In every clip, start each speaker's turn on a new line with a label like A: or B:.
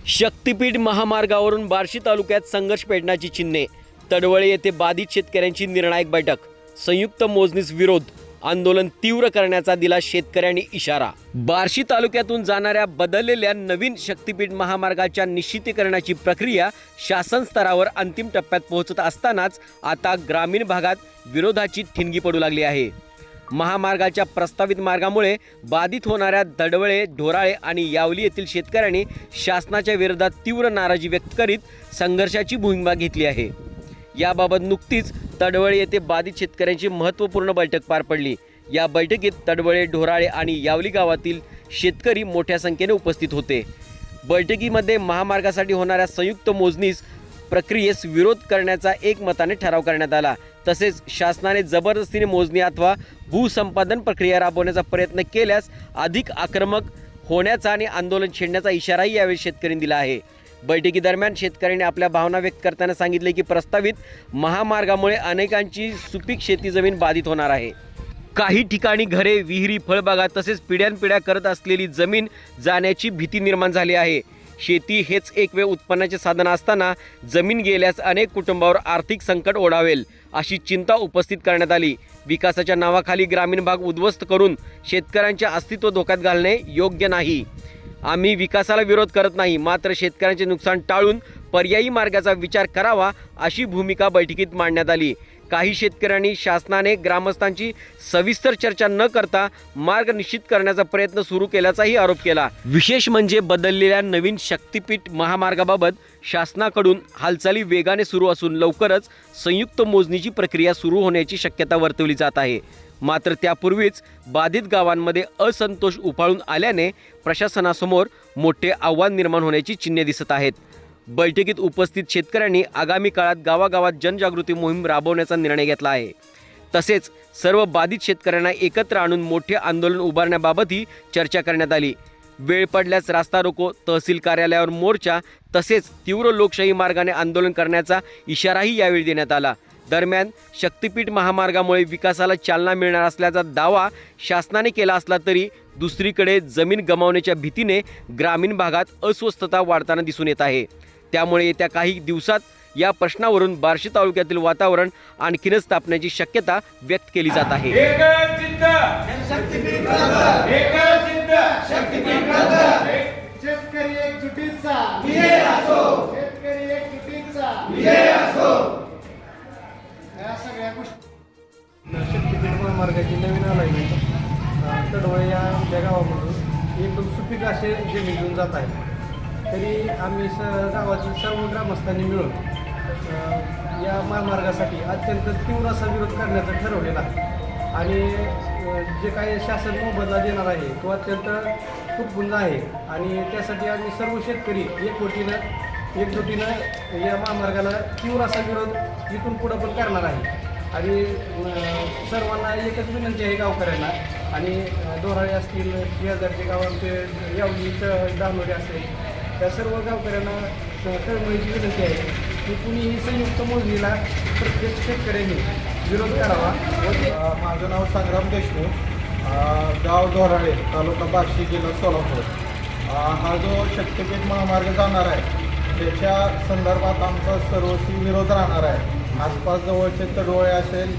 A: शक्तीपीठ महामार्गावरून बार्शी तालुक्यात संघर्ष पेटण्याची चिन्हे। तडवळे येथे बाधित शेतकऱ्यांची निर्णायक बैठक। संयुक्त मोजणीस विरोध, आंदोलन तीव्र करण्याचा दिला शेतकऱ्यांनी इशारा। बार्शी तालुक्यातून जाणाऱ्या बदललेल्या नवीन शक्तीपीठ महामार्गाच्या निश्चितीकरणाची प्रक्रिया शासन स्तरावर अंतिम टप्प्यात पोहोचत असतानाच आता ग्रामीण भागात विरोधाची ठिणगी पडू लागली आहे। महामार्गाच्या प्रस्तावित मार्गामुळे बाधित होणाऱ्या तडवळे, ढोराळे आणि यावली येथील शेतकऱ्यांनी शासनाच्या विरोधात तीव्र नाराजी व्यक्त करीत संघर्षाची भूमिका घेतली आहे। याबाबत नुकतीच तडवळे येथे बाधित शेतकऱ्यांची महत्त्वपूर्ण बैठक पार पडली। या बैठकीत तडवळे, ढोराळे आणि यावली गावातील शेतकरी मोठ्या संख्येने उपस्थित होते। बैठकीमध्ये महामार्गासाठी होणाऱ्या संयुक्त मोजणीस प्रक्रियेस विरोध करण्याचा एकमताने ठराव करण्यात आला। तसेच शासनाने जबरदस्तीने मोजणी अथवा भूसंपादन प्रक्रिया राबवण्याचा प्रयत्न केल्यास अधिक आक्रमक होण्याचा आणि आंदोलन छेडण्याचा इशाराही यावेळी शेतकऱ्यांनी दिला आहे। बैठकीदरम्यान शेतकऱ्यांनी आपल्या भावना व्यक्त करताना सांगितले की प्रस्तावित महामार्गामुळे अनेकांची सुपीक शेती जमीन बाधित होणार आहे। काही ठिकाणी घरे, विहिरी, फळबागा तसेच पिढ्यानपिढ्या करत असलेली जमीन जाण्याची भीती निर्माण झाली आहे। शेती हेच एकमेव उत्पन्नाचे साधन असताना जमीन गेल्यास अनेक कुटुंबावर आर्थिक संकट ओढावेल अशी चिंता उपस्थित करण्यात आली। विकासाच्या नावाखाली ग्रामीण भाग उद्ध्वस्त करून शेतकऱ्यांचे अस्तित्व धोक्यात घालणे योग्य नाही। आम्ही विकासाला विरोध करत नाही, मात्र शेतकऱ्यांचे नुकसान टाळून पर्यायी मार्गाचा विचार करावा अशी भूमिका बैठकीत मांडण्यात आली। काही शेतकऱ्यांनी शासनाने ग्रामस्थांची सविस्तर चर्चा न करता मार्ग निश्चित करण्याचा प्रयत्न सुरू केल्याचाही आरोप केला। विशेष म्हणजे बदललेल्या नवीन शक्तीपीठ महामार्गाबाबत शासनाकडून हालचाली वेगाने सुरू असून लवकरच संयुक्त मोजणीची प्रक्रिया सुरू होण्याची शक्यता वर्तवली जात आहे। मात्र त्यापूर्वीच बाधित गावांमध्ये असंतोष उफाळून आल्याने प्रशासनासमोर मोठे आव्हान निर्माण होण्याची चिन्हे दिसत आहेत। बैठकीत उपस्थित शेतकऱ्यांनी आगामी काळात गावागावात जनजागृती मोहीम राबवण्याचा निर्णय घेतला आहे। तसेच सर्व बाधित शेतकऱ्यांना एकत्र आणून मोठे आंदोलन उभारण्याबाबतही चर्चा करण्यात आली। वेळ पडल्यास रास्ता रोको, तहसील कार्यालयावर मोर्चा तसेच तीव्र लोकशाही मार्गाने आंदोलन करण्याचा इशाराही यावेळी देण्यात आला। दरम्यान शक्तीपीठ महामार्गामुळे विकासाला चालना मिळणार असल्याचा दावा शासनाने केला असला तरी दुसरीकडे जमीन गमावण्याच्या भीतीने ग्रामीण भागात अस्वस्थता वाढताना दिसून येत आहे। त्यामुळे येत्या काही दिवसात या प्रश्नावरून बार्शी तालुक्यातील वातावरण आणखीनच तापण्याची शक्यता व्यक्त केली जात आहे।
B: शक्तीपीठ महामार्गाची नवीन अलाइनमेंट तडवळे या आमच्या गावामधून एकदम सुपीक असे जमीन घेऊन जात आहे। तरी आम्ही गावातील सर्व ग्रामस्थांनी मिळून या महामार्गासाठी अत्यंत तीव्र असा विरोध करण्याचं ठरवलेला आहे आणि जे काही शासन मोबदला देणार आहे तो अत्यंत तुटपुंज आहे आणि त्यासाठी आम्ही सर्व शेतकरी एकजुटीनं या महामार्गाला तीव्र असा विरोध इथून पुढं पण करणार आहे। आणि सर्वांना एकच विनंती आहे गावकऱ्यांना आणि डोराळे असतील, शेजारचे गावांचे यावली दानोरे असेल त्या सर्व गावकऱ्यांना कळवण्याची विनंती आहे की कुणीही संयुक्त मोजणीला प्रत्येक शेतकऱ्यांनी विरोध करावा।
C: माझं नाव संग्राम देशमुख, गाव डोराळे, तालुका बार्शी, जिल्हा सोलापूर। हा जो शक्तीपीठ महामार्ग जाणार आहे त्याच्या संदर्भात आमचा सर्वस्वी विरोध राहणार आहे। आसपास जवळचे तडवळे असेल,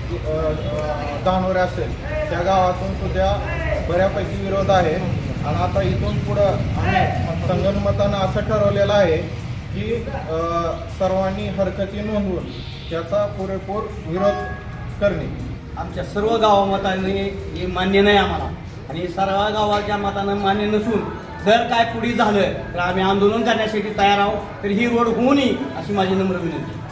C: दानोरे असेल त्या गावातून सुद्धा बऱ्यापैकी विरोध आहे आणि आता इथून पुढं आम्ही संगनमतानं असं ठरवलेलं आहे की सर्वांनी हरकती नोंदवून त्याचा पुरेपूर विरोध करणे।
D: आमच्या सर्व गावामताने हे मान्य नाही आम्हाला आणि सर्व गावाच्या मतानं मान्य नसून जर काय पुढे झालं तर आम्ही आंदोलन करण्यासाठी तयार आहोत। तर ही रोड होऊ नये अशी माझी नम्र विनंती।